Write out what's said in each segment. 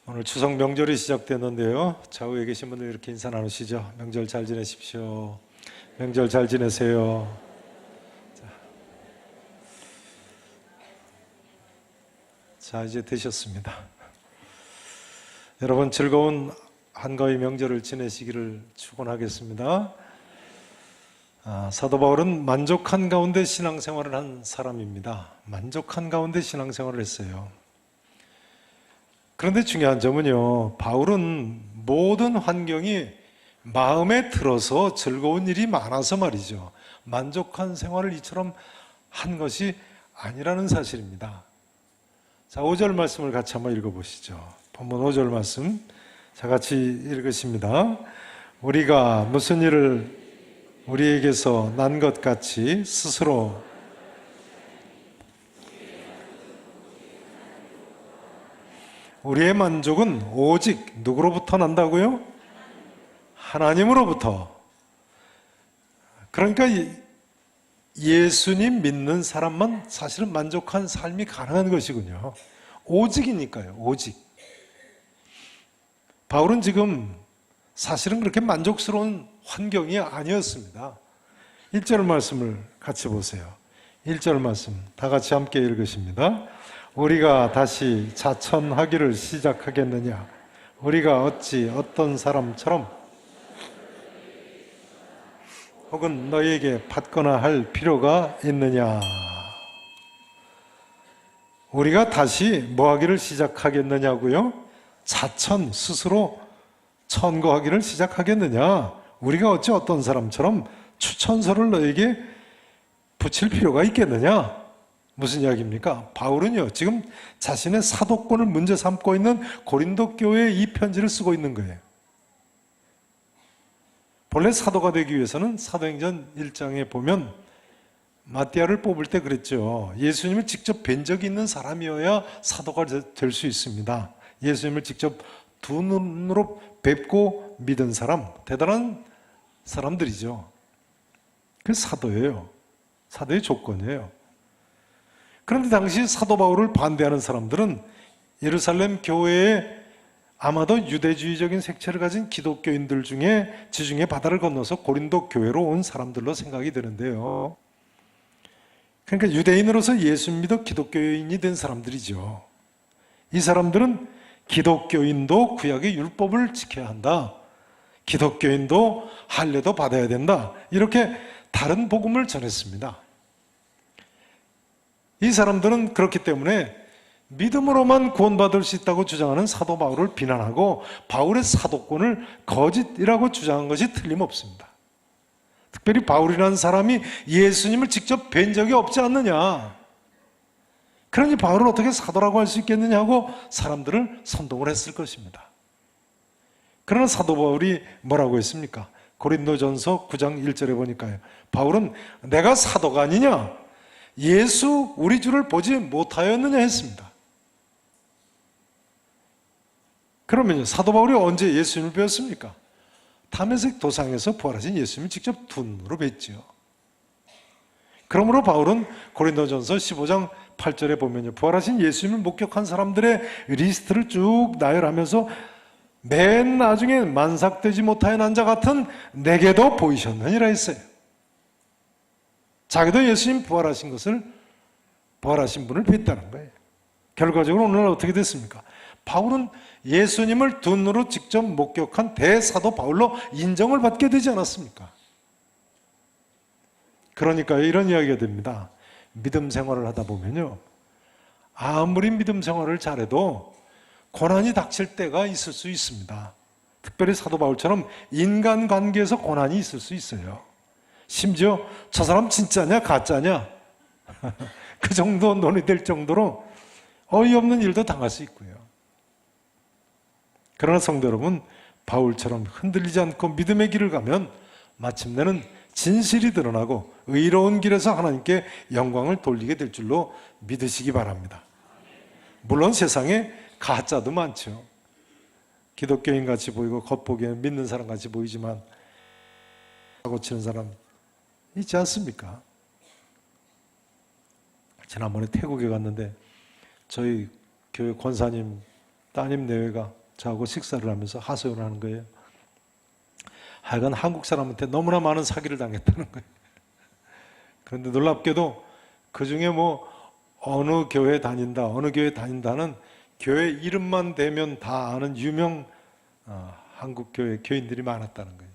오늘 추석 명절이 시작됐는데요. 좌우에 계신 분들 이렇게 인사 나누시죠. 명절 잘 지내십시오. 명절 잘 지내세요. 자, 이제 되셨습니다. 여러분 즐거운 한가위 명절을 지내시기를 축원하겠습니다. 사도 바울은 만족한 가운데 신앙생활을 한 사람입니다. 만족한 가운데 신앙생활을 했어요. 그런데 중요한 점은요, 바울은 모든 환경이 마음에 들어서 즐거운 일이 많아서 말이죠, 만족한 생활을 이처럼 한 것이 아니라는 사실입니다. 자, 5절 말씀을 같이 한번 읽어보시죠. 본문 5절 말씀 자, 같이 읽으십니다. 우리가 무슨 일을 우리에게서 난 것 같이 스스로 우리의 만족은 오직 누구로부터 난다고요? 하나님으로부터. 그러니까 예수님 믿는 사람만 사실은 만족한 삶이 가능한 것이군요. 오직이니까요. 오직. 바울은 지금 사실은 그렇게 만족스러운 환경이 아니었습니다. 1절 말씀을 같이 보세요. 1절 말씀 다 같이 함께 읽으십니다. 우리가 다시 자천하기를 시작하겠느냐? 우리가 어찌 어떤 사람처럼 혹은 너희에게 받거나 할 필요가 있느냐? 우리가 다시 뭐 하기를 시작하겠느냐고요? 자천, 스스로 천거하기를 시작하겠느냐? 우리가 어찌 어떤 사람처럼 추천서를 너에게 붙일 필요가 있겠느냐? 무슨 이야기입니까? 바울은요, 지금 자신의 사도권을 문제 삼고 있는 고린도 교회에 이 편지를 쓰고 있는 거예요. 본래 사도가 되기 위해서는 사도행전 1장에 보면 마띠아를 뽑을 때 그랬죠. 예수님을 직접 뵌 적이 있는 사람이어야 사도가 될 수 있습니다. 예수님을 직접 두 눈으로 뵙고 믿은 사람, 대단한 사람들이죠. 그게 사도예요. 사도의 조건이에요. 그런데 당시 사도 바울을 반대하는 사람들은 예루살렘 교회에 아마도 유대주의적인 색채를 가진 기독교인들 중에 지중해 바다를 건너서 고린도 교회로 온 사람들로 생각이 되는데요. 그러니까 유대인으로서 예수 믿어 기독교인이 된 사람들이죠. 이 사람들은 기독교인도 구약의 율법을 지켜야 한다. 기독교인도 할례도 받아야 된다. 이렇게 다른 복음을 전했습니다. 이 사람들은 그렇기 때문에 믿음으로만 구원받을 수 있다고 주장하는 사도 바울을 비난하고 바울의 사도권을 거짓이라고 주장한 것이 틀림없습니다. 특별히 바울이라는 사람이 예수님을 직접 뵌 적이 없지 않느냐. 그러니 바울을 어떻게 사도라고 할 수 있겠느냐 하고 사람들을 선동을 했을 것입니다. 그러나 사도 바울이 뭐라고 했습니까? 고린도전서 9장 1절에 보니까요, 바울은 내가 사도가 아니냐? 예수 우리 주를 보지 못하였느냐 했습니다. 그러면요, 사도 바울이 언제 예수님을 배웠습니까? 다메섹 도상에서 부활하신 예수님을 직접 두 눈으로 뵀지요. 그러므로 바울은 고린도전서 15장 8절에 보면요, 부활하신 예수님을 목격한 사람들의 리스트를 쭉 나열하면서 맨 나중에 만삭되지 못하여 난 자 같은 내게도 보이셨느니라 했어요. 자기도 예수님 부활하신 분을 뵀다는 거예요. 결과적으로 오늘 어떻게 됐습니까? 바울은 예수님을 두 눈으로 직접 목격한 대사도 바울로 인정을 받게 되지 않았습니까? 그러니까 이런 이야기가 됩니다. 믿음 생활을 하다 보면요, 아무리 믿음 생활을 잘해도 고난이 닥칠 때가 있을 수 있습니다. 특별히 사도 바울처럼 인간관계에서 고난이 있을 수 있어요. 심지어 저 사람 진짜냐 가짜냐 그 정도 논의될 정도로 어이없는 일도 당할 수 있고요. 그러나 성도 여러분, 바울처럼 흔들리지 않고 믿음의 길을 가면 마침내는 진실이 드러나고 의로운 길에서 하나님께 영광을 돌리게 될 줄로 믿으시기 바랍니다. 물론 세상에 가짜도 많죠. 기독교인 같이 보이고 겉보기에는 믿는 사람 같이 보이지만 사고 치는 사람 있지 않습니까? 지난번에 태국에 갔는데 저희 교회 권사님 따님 내외가 저하고 식사를 하면서 하소연을 하는 거예요. 하여간 한국 사람한테 너무나 많은 사기를 당했다는 거예요. 그런데 놀랍게도 그 중에 뭐 어느 교회 다닌다는 교회 이름만 대면 다 아는 유명 한국 교회 교인들이 많았다는 거예요.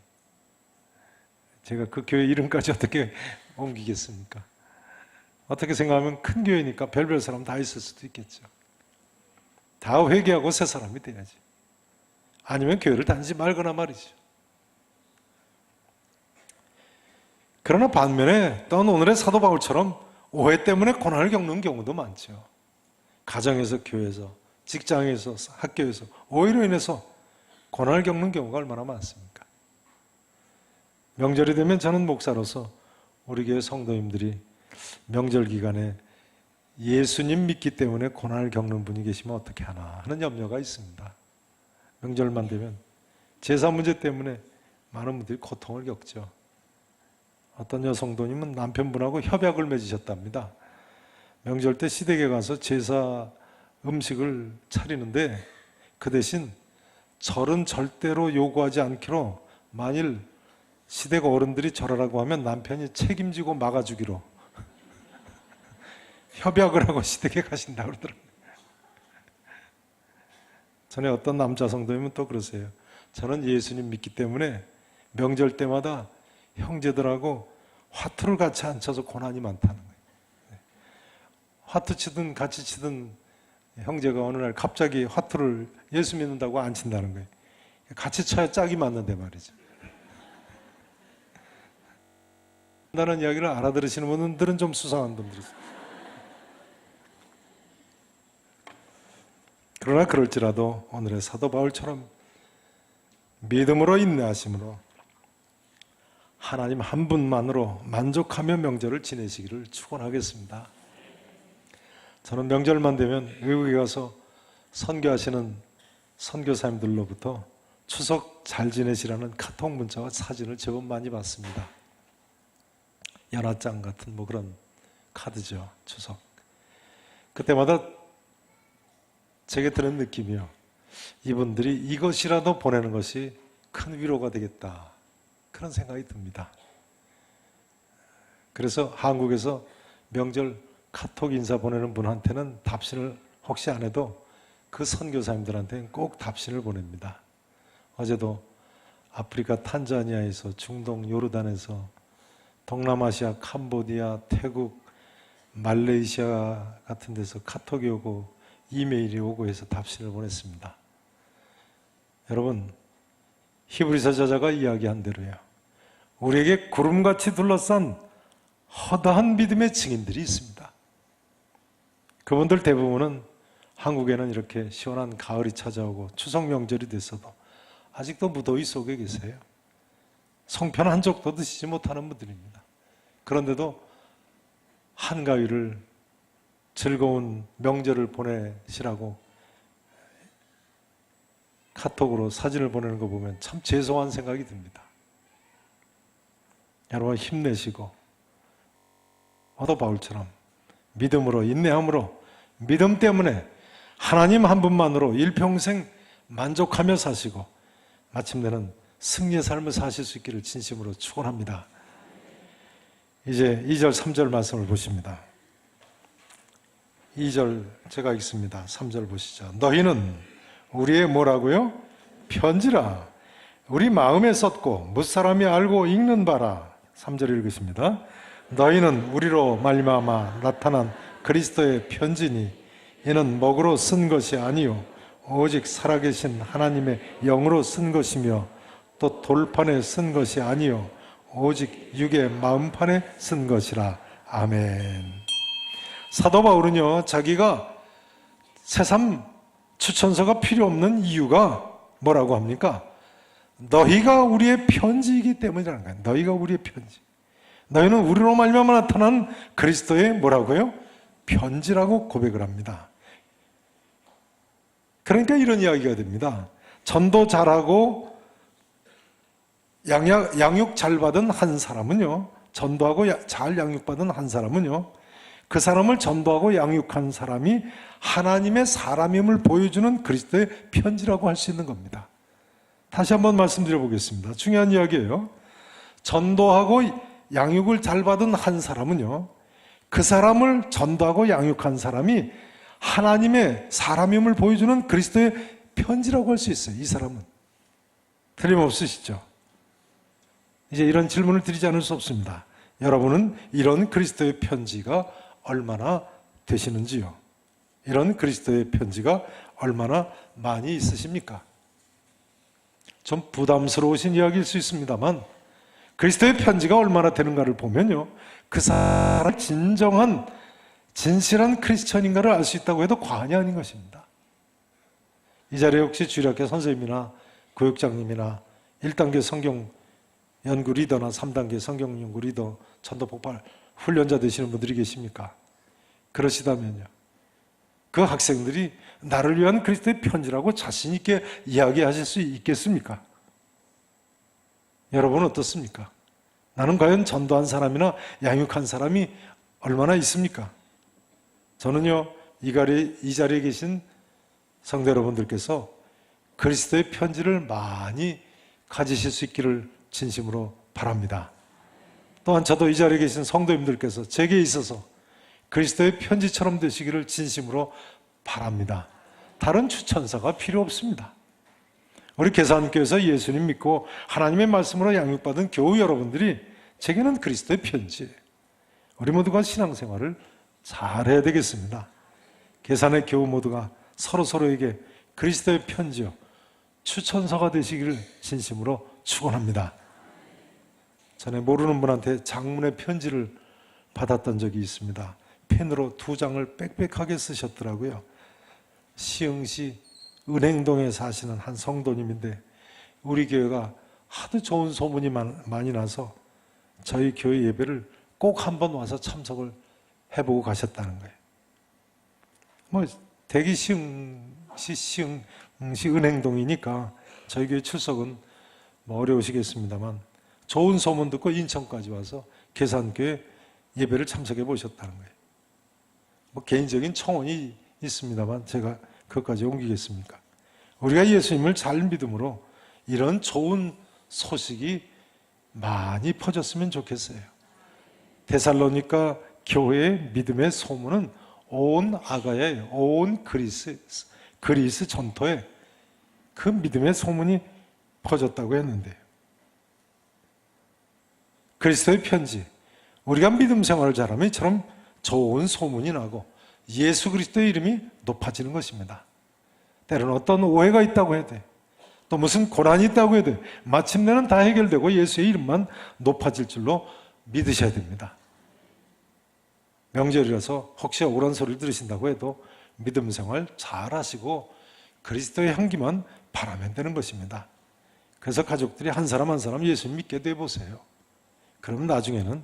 제가 그 교회 이름까지 어떻게 옮기겠습니까? 어떻게 생각하면 큰 교회니까 별별 사람 다 있을 수도 있겠죠. 다 회개하고 새 사람이 돼야지. 아니면 교회를 다니지 말거나 말이죠. 그러나 반면에 또한 오늘의 사도 바울처럼 오해 때문에 고난을 겪는 경우도 많죠. 가정에서, 교회에서, 직장에서, 학교에서 오해로 인해서 고난을 겪는 경우가 얼마나 많습니까? 명절이 되면 저는 목사로서 우리 교회 성도님들이 명절 기간에 예수님 믿기 때문에 고난을 겪는 분이 계시면 어떻게 하나 하는 염려가 있습니다. 명절만 되면 제사 문제 때문에 많은 분들이 고통을 겪죠. 어떤 여성도님은 남편분하고 협약을 맺으셨답니다. 명절 때 시댁에 가서 제사 음식을 차리는데 그 대신 절은 절대로 요구하지 않기로, 만일 시댁 어른들이 절하라고 하면 남편이 책임지고 막아주기로 협약을 하고 시댁에 가신다고 그러더라고요. 전에 어떤 남자 성도님은 또 그러세요. 저는 예수님 믿기 때문에 명절 때마다 형제들하고 화투를 같이 안 쳐서 고난이 많다는 거예요. 화투 치든 같이 치든 형제가 어느 날 갑자기 화투를 예수 믿는다고 안 친다는 거예요. 같이 쳐야 짝이 맞는데 말이죠. 다른 이야기를 알아들으시는 분들은 좀 수상한 분들이세요. 그러나 그럴지라도 오늘의 사도 바울처럼 믿음으로 인내하심으로 하나님 한 분만으로 만족하며 명절을 지내시기를 축원하겠습니다. 저는 명절만 되면 외국에 가서 선교하시는 선교사님들로부터 추석 잘 지내시라는 카톡 문자와 사진을 제법 많이 받습니다. 연하장 같은 뭐 그런 카드죠, 추석. 그때마다 제게 드는 느낌이요. 이분들이 이것이라도 보내는 것이 큰 위로가 되겠다. 그런 생각이 듭니다. 그래서 한국에서 명절 카톡 인사 보내는 분한테는 답신을 혹시 안 해도 그 선교사님들한테는 꼭 답신을 보냅니다. 어제도 아프리카 탄자니아에서, 중동 요르단에서, 동남아시아 캄보디아, 태국, 말레이시아 같은 데서 카톡이 오고 이메일이 오고 해서 답신을 보냈습니다. 여러분, 히브리서 저자가 이야기한 대로요, 우리에게 구름같이 둘러싼 허다한 믿음의 증인들이 있습니다. 그분들 대부분은 한국에는 이렇게 시원한 가을이 찾아오고 추석 명절이 됐어도 아직도 무더위 속에 계세요. 송편 한 족도 드시지 못하는 분들입니다. 그런데도 한가위를, 즐거운 명절을 보내시라고 카톡으로 사진을 보내는 거 보면 참 죄송한 생각이 듭니다. 여러분 힘내시고 사도 바울처럼 믿음으로, 인내함으로, 믿음 때문에 하나님 한 분만으로 일평생 만족하며 사시고 마침내는 승리의 삶을 사실 수 있기를 진심으로 축원합니다. 이제 2절 3절 말씀을 보십니다. 2절 제가 읽습니다. 3절 보시죠. 너희는 우리의 뭐라고요? 편지라 우리 마음에 썼고 무사람이 알고 읽는 바라. 3절 읽으십니다. 너희는 우리로 말미암아 나타난 그리스도의 편지니 이는 먹으로 쓴 것이 아니요 오직 살아계신 하나님의 영으로 쓴 것이며 또 돌판에 쓴 것이 아니요 오직 육의 마음판에 쓴 것이라. 아멘. 사도 바울은요, 자기가 새삼 추천서가 필요 없는 이유가 뭐라고 합니까? 너희가 우리의 편지이기 때문이라는 거예요. 너희가 우리의 편지. 너희는 우리로 말미암아 나타난 그리스도의 뭐라고요? 편지라고 고백을 합니다. 그러니까 이런 이야기가 됩니다. 전도 잘하고 양육 잘 받은 한 사람은요, 전도하고 잘 양육받은 한 사람은요, 그 사람을 전도하고 양육한 사람이 하나님의 사람임을 보여주는 그리스도의 편지라고 할 수 있는 겁니다. 다시 한번 말씀드려 보겠습니다. 중요한 이야기예요. 전도하고 양육을 잘 받은 한 사람은요, 그 사람을 전도하고 양육한 사람이 하나님의 사람임을 보여주는 그리스도의 편지라고 할 수 있어요. 이 사람은. 틀림없으시죠? 이제 이런 질문을 드리지 않을 수 없습니다. 여러분은 이런 그리스도의 편지가 얼마나 되시는지요? 이런 그리스도의 편지가 얼마나 많이 있으십니까? 좀 부담스러우신 이야기일 수 있습니다만 그리스도의 편지가 얼마나 되는가를 보면요, 그 사람이 진정한 진실한 크리스천인가를 알 수 있다고 해도 과언이 아닌 것입니다. 이 자리에 혹시 주일학교 선생님이나 교육장님이나 1단계 성경 연구 리더나 3단계 성경 연구 리더, 전도 폭발 훈련자 되시는 분들이 계십니까? 그러시다면요, 그 학생들이 나를 위한 그리스도의 편지라고 자신 있게 이야기하실 수 있겠습니까? 여러분은 어떻습니까? 나는 과연 전도한 사람이나 양육한 사람이 얼마나 있습니까? 저는요, 이 자리에 계신 성도 여러분들께서 그리스도의 편지를 많이 가지실 수 있기를 진심으로 바랍니다. 또한 저도 이 자리에 계신 성도님들께서 제게 있어서 그리스도의 편지처럼 되시기를 진심으로 바랍니다. 다른 추천사가 필요 없습니다. 우리 계산교에서 예수님 믿고 하나님의 말씀으로 양육받은 교우 여러분들이 제게는 그리스도의 편지예요. 우리 모두가 신앙생활을 잘해야 되겠습니다. 계산의 교우 모두가 서로에게 그리스도의 편지요, 추천서가 되시기를 진심으로 축원합니다. 전에 모르는 분한테 장문의 편지를 받았던 적이 있습니다. 펜으로 2장을 빽빽하게 쓰셨더라고요. 시흥시 은행동에 사시는 한 성도님인데 우리 교회가 하도 좋은 소문이 많이 나서 저희 교회 예배를 꼭 한번 와서 참석을 해보고 가셨다는 거예요. 뭐 대기 시흥시 은행동이니까 저희 교회 출석은 뭐 어려우시겠습니다만 좋은 소문 듣고 인천까지 와서 계산교회 예배를 참석해 보셨다는 거예요. 뭐 개인적인 청원이 있습니다만 제가 그것까지 옮기겠습니까? 우리가 예수님을 잘 믿음으로 이런 좋은 소식이 많이 퍼졌으면 좋겠어요. 데살로니가 교회의 믿음의 소문은 온 아가야에, 온 그리스 전토에 그 믿음의 소문이 퍼졌다고 했는데, 그리스도의 편지, 우리가 믿음 생활을 잘하면 이처럼 좋은 소문이 나고 예수 그리스도의 이름이 높아지는 것입니다. 때로는 어떤 오해가 있다고 해도 돼, 또 무슨 고난이 있다고 해도 돼, 마침내는 다 해결되고 예수의 이름만 높아질 줄로 믿으셔야 됩니다. 명절이라서 혹시 억울한 소리를 들으신다고 해도 믿음 생활 잘 하시고 그리스도의 향기만 바라면 되는 것입니다. 그래서 가족들이 한 사람 한 사람 예수 믿게 돼보세요. 그럼 나중에는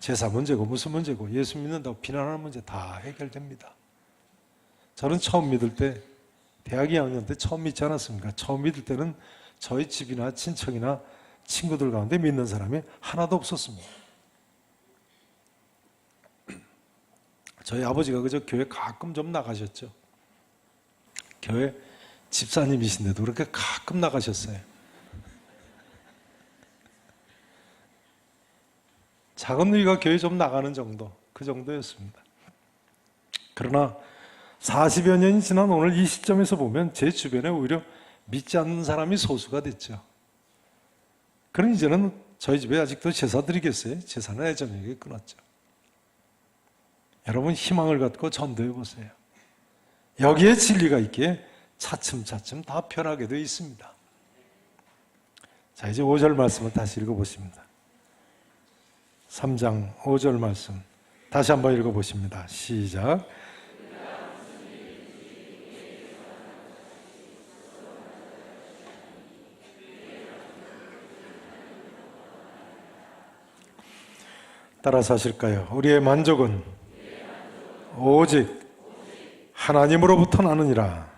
제사 문제고 무슨 문제고 예수 믿는다고 비난하는 문제 다 해결됩니다. 저는 처음 믿을 때, 대학 2학년 때 처음 믿지 않았습니까? 처음 믿을 때는 저희 집이나 친척이나 친구들 가운데 믿는 사람이 하나도 없었습니다. 저희 아버지가 그저 교회 가끔 좀 나가셨죠. 교회 집사님이신데도 그렇게 가끔 나가셨어요. 작은 누이가 교회 좀 나가는 정도, 그 정도였습니다. 그러나 40여 년이 지난 오늘 이 시점에서 보면 제 주변에 오히려 믿지 않는 사람이 소수가 됐죠. 그럼 이제는 저희 집에 아직도 제사 드리겠어요? 제사는 예전에 끊었죠. 여러분 희망을 갖고 전도해 보세요. 여기에 진리가 있기에 차츰차츰 다 변하게 되어 있습니다. 자, 이제 5절 말씀을 다시 읽어보십니다. 3장 5절 말씀 다시 한번 읽어보십니다. 시작. 따라서 하실까요? 우리의 만족은 오직 하나님으로부터 나느니라.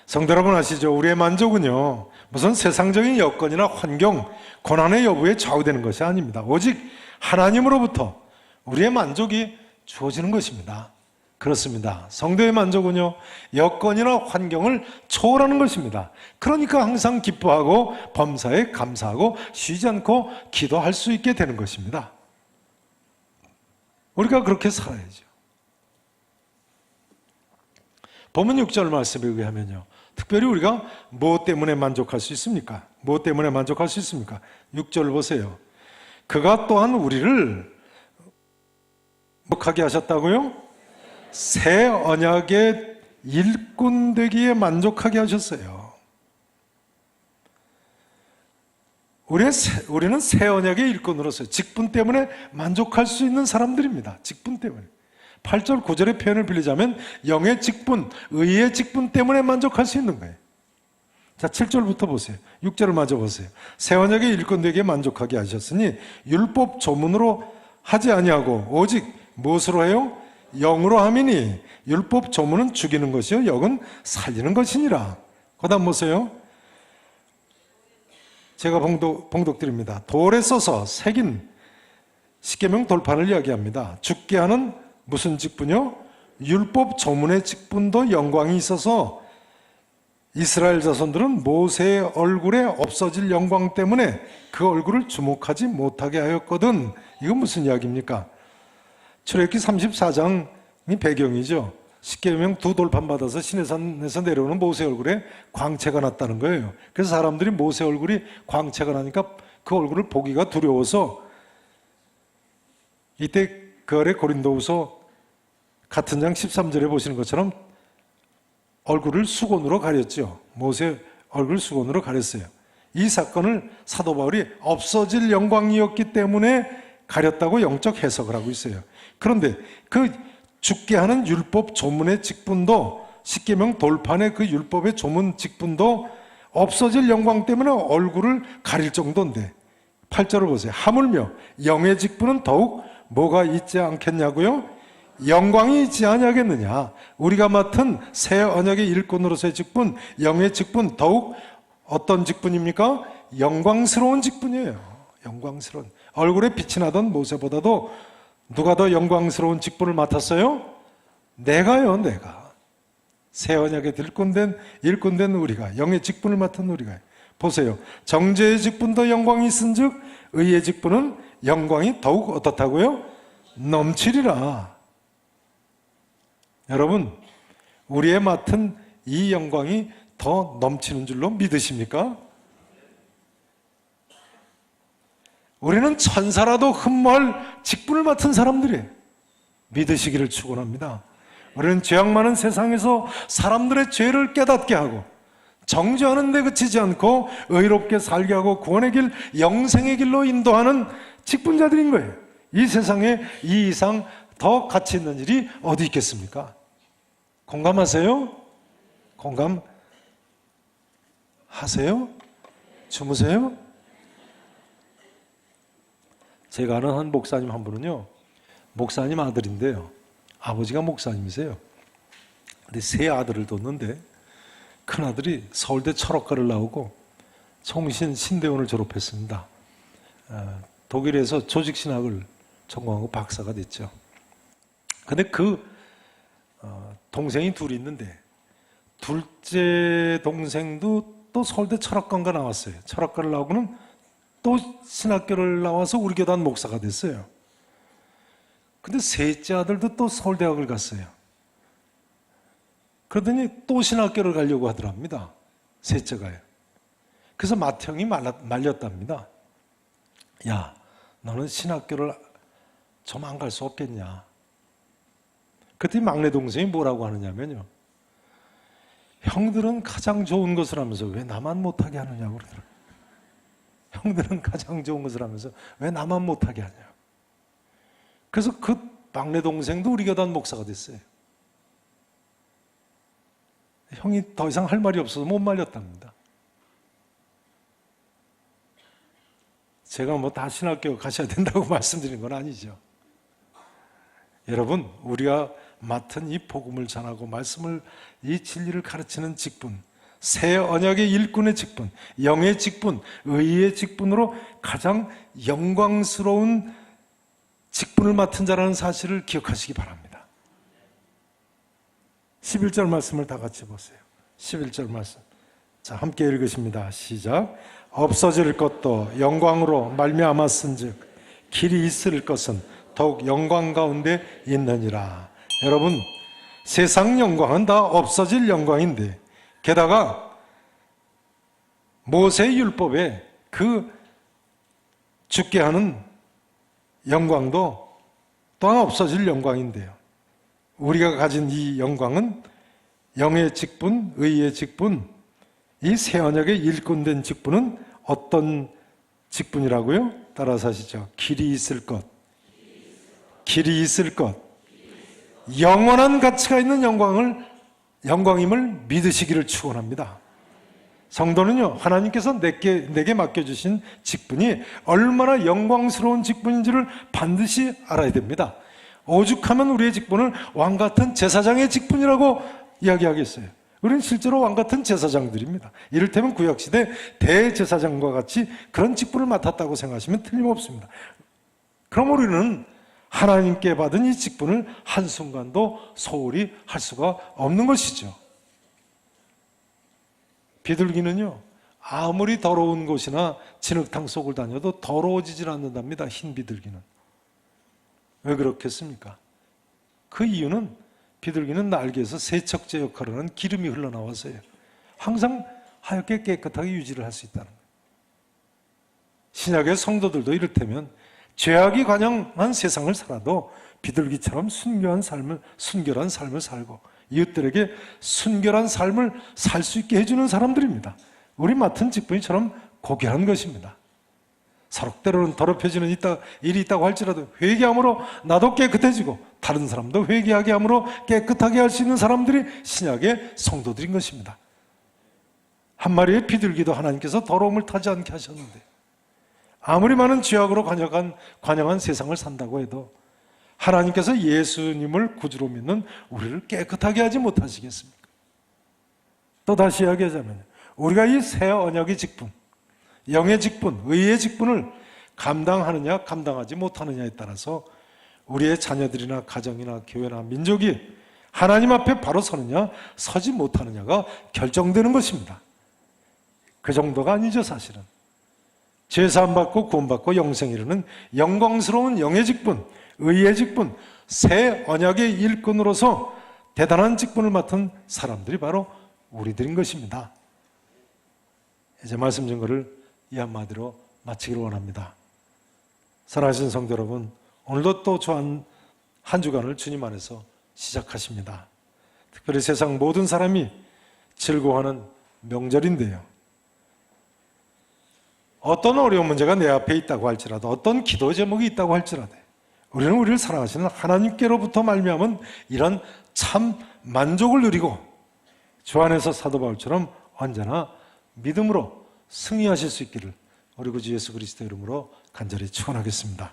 성도 여러분 아시죠? 우리의 만족은요, 무슨 세상적인 여건이나 환경, 고난의 여부에 좌우되는 것이 아닙니다. 오직 하나님으로부터, 우리의 만족이 주어지는 것입니다. 그렇습니다. 성도의 만족은요, 여건이나 환경을 초월하는 것입니다. 그러니까 항상 기뻐하고 범사에 감사하고 쉬지 않고 기도할 수 있게 되는 것입니다. 우리가 그렇게 살아야죠. 본문 6절 말씀에 의하면요, 특별히 우리가 무엇 때문에 만족할 수 있습니까? 무엇 때문에 만족할 수 있습니까? 6절 보세요. 그가 또한 우리를 만족하게 하셨다고요? 새 언약의 일꾼 되기에 만족하게 하셨어요. 우리는 새 언약의 일꾼으로서 직분 때문에 만족할 수 있는 사람들입니다. 직분 때문에. 8절 9절의 표현을 빌리자면 영의 직분, 의의 직분 때문에 만족할 수 있는 거예요. 자, 7절부터 보세요. 6절을 마저 보세요. 새 언약의 일꾼 되기에 만족하게 하셨으니 율법 조문으로 하지 아니하고 오직 무엇으로 해요? 영으로 함이니 율법 조문은 죽이는 것이요 영은 살리는 것이니라. 그 다음 보세요. 제가 봉독드립니다. 돌에 써서 새긴 십계명 돌판을 이야기합니다. 죽게 하는 무슨 직분이요? 율법 조문의 직분도 영광이 있어서 이스라엘 자손들은 모세의 얼굴에 없어질 영광 때문에 그 얼굴을 주목하지 못하게 하였거든. 이건 무슨 이야기입니까? 출애굽기 34장이 배경이죠. 십계명 두 돌판 받아서 시내산에서 내려오는 모세 얼굴에 광채가 났다는 거예요. 그래서 사람들이 모세 얼굴이 광채가 나니까 그 얼굴을 보기가 두려워서 이때 그 아래 고린도후서 같은 장 13절에 보시는 것처럼 얼굴을 수건으로 가렸죠. 모세 얼굴 수건으로 가렸어요. 이 사건을 사도 바울이 없어질 영광이었기 때문에 가렸다고 영적 해석을 하고 있어요. 그런데 그 죽게 하는 율법 조문의 직분도 십계명 돌판의 그 율법의 조문 직분도 없어질 영광 때문에 얼굴을 가릴 정도인데 8절을 보세요. 하물며 영의 직분은 더욱 뭐가 있지 않겠냐고요? 영광이 있지 아니하겠느냐. 우리가 맡은 새 언약의 일꾼으로서의 직분, 영의 직분, 더욱 어떤 직분입니까? 영광스러운 직분이에요. 영광스러운. 얼굴에 빛이 나던 모세보다도 누가 더 영광스러운 직분을 맡았어요? 내가요, 내가. 새 언약의 일꾼된 우리가, 영의 직분을 맡은 우리가. 보세요. 정죄의 직분도 영광이 있은즉 의의 직분은 영광이 더욱 어떻다고요? 넘치리라. 여러분, 우리의 맡은 이 영광이 더 넘치는 줄로 믿으십니까? 우리는 천사라도 흠모할 직분을 맡은 사람들이에요. 믿으시기를 축원합니다. 우리는 죄악 많은 세상에서 사람들의 죄를 깨닫게 하고 정죄하는 데 그치지 않고 의롭게 살게 하고 구원의 길, 영생의 길로 인도하는 직분자들인 거예요. 이 세상에 이 이상 더 가치 있는 일이 어디 있겠습니까? 공감하세요? 공감하세요? 주무세요? 제가 아는 한 목사님 한 분은요, 목사님 아들인데요, 아버지가 목사님이세요. 근데 세 아들을 뒀는데 큰 아들이 서울대 철학과를 나오고 총신 신대원을 졸업했습니다. 독일에서 조직신학을 전공하고 박사가 됐죠. 근데 동생이 둘이 있는데 둘째 동생도 또 서울대 철학과가 나왔어요. 철학과를 나오고는 또 신학교를 나와서 우리 교단 목사가 됐어요. 근데 셋째 아들도 또 서울대학을 갔어요. 그러더니 또 신학교를 가려고 하더랍니다. 셋째가요. 그래서 맏형이 말렸답니다. 야, 너는 신학교를 좀 안 갈 수 없겠냐. 그랬더니 막내 동생이 뭐라고 하느냐면요, 형들은 가장 좋은 것을 하면서 왜 나만 못하게 하느냐고 그러더라고요. 형들은 가장 좋은 것을 하면서 왜 나만 못하게 하냐고. 그래서 그 막내 동생도 우리 교단 목사가 됐어요. 형이 더 이상 할 말이 없어서 못 말렸답니다. 제가 뭐 다 신학교 가셔야 된다고 말씀드린 건 아니죠. 여러분, 우리가 맡은 이 복음을 전하고 말씀을, 이 진리를 가르치는 직분, 새 언약의 일꾼의 직분, 영의 직분, 의의 직분으로 가장 영광스러운 직분을 맡은 자라는 사실을 기억하시기 바랍니다. 11절 말씀을 다 같이 보세요. 11절 말씀. 자, 함께 읽으십니다. 시작. 없어질 것도 영광으로 말미암았은즉 길이 있을 것은 더욱 영광 가운데 있느니라. 여러분, 세상 영광은 다 없어질 영광인데, 게다가 모세의 율법에 그 죽게 하는 영광도 또한 없어질 영광인데요. 우리가 가진 이 영광은 영의 직분, 의의 직분, 이 새 언약의 일꾼된 직분은 어떤 직분이라고요? 따라서 하시죠. 길이 있을 것. 길이 있을 것. 영원한 가치가 있는 영광임을 믿으시기를 축원합니다. 성도는요, 하나님께서 내게 맡겨주신 직분이 얼마나 영광스러운 직분인지를 반드시 알아야 됩니다. 오죽하면 우리의 직분을 왕같은 제사장의 직분이라고 이야기하겠어요. 우리는 실제로 왕같은 제사장들입니다. 이를테면 구약시대 대제사장과 같이 그런 직분을 맡았다고 생각하시면 틀림없습니다. 그럼 우리는 하나님께 받은 이 직분을 한순간도 소홀히 할 수가 없는 것이죠. 비둘기는요, 아무리 더러운 곳이나 진흙탕 속을 다녀도 더러워지질 않는답니다. 흰 비둘기는. 왜 그렇겠습니까? 그 이유는 비둘기는 날개에서 세척제 역할을 하는 기름이 흘러나와서요. 항상 하얗게 깨끗하게 유지를 할 수 있다는 거예요. 신약의 성도들도 이를테면 죄악이 관영한 세상을 살아도 비둘기처럼 순결한 삶을 살고 이웃들에게 순결한 삶을 살 수 있게 해주는 사람들입니다. 우리 맡은 직분이처럼 고귀한 것입니다. 서로 때로는 더럽혀지는 일이 있다고 할지라도 회개함으로 나도 깨끗해지고 다른 사람도 회개하게 함으로 깨끗하게 할 수 있는 사람들이 신약의 성도들인 것입니다. 한 마리의 비둘기도 하나님께서 더러움을 타지 않게 하셨는데, 아무리 많은 죄악으로 관영한 세상을 산다고 해도 하나님께서 예수님을 구주로 믿는 우리를 깨끗하게 하지 못하시겠습니까? 또 다시 이야기하자면 우리가 이 새 언약의 직분, 영의 직분, 의의 직분을 감당하느냐 감당하지 못하느냐에 따라서 우리의 자녀들이나 가정이나 교회나 민족이 하나님 앞에 바로 서느냐 서지 못하느냐가 결정되는 것입니다. 그 정도가 아니죠, 사실은. 죄사함 받고 구원받고 영생 이르는 영광스러운 영의 직분, 의의 직분, 새 언약의 일꾼으로서 대단한 직분을 맡은 사람들이 바로 우리들인 것입니다. 이제 말씀 증거를 이 한마디로 마치기를 원합니다. 사랑하신 성도 여러분, 오늘도 또 한 주간을 주님 안에서 시작하십니다. 특별히 세상 모든 사람이 즐거워하는 명절인데요. 어떤 어려운 문제가 내 앞에 있다고 할지라도, 어떤 기도 제목이 있다고 할지라도 우리는 우리를 사랑하시는 하나님께로부터 말미암은 이런 참 만족을 누리고 주 안에서 사도 바울처럼 언제나 믿음으로 승리하실 수 있기를 우리 구주 예수 그리스도 이름으로 간절히 축원하겠습니다.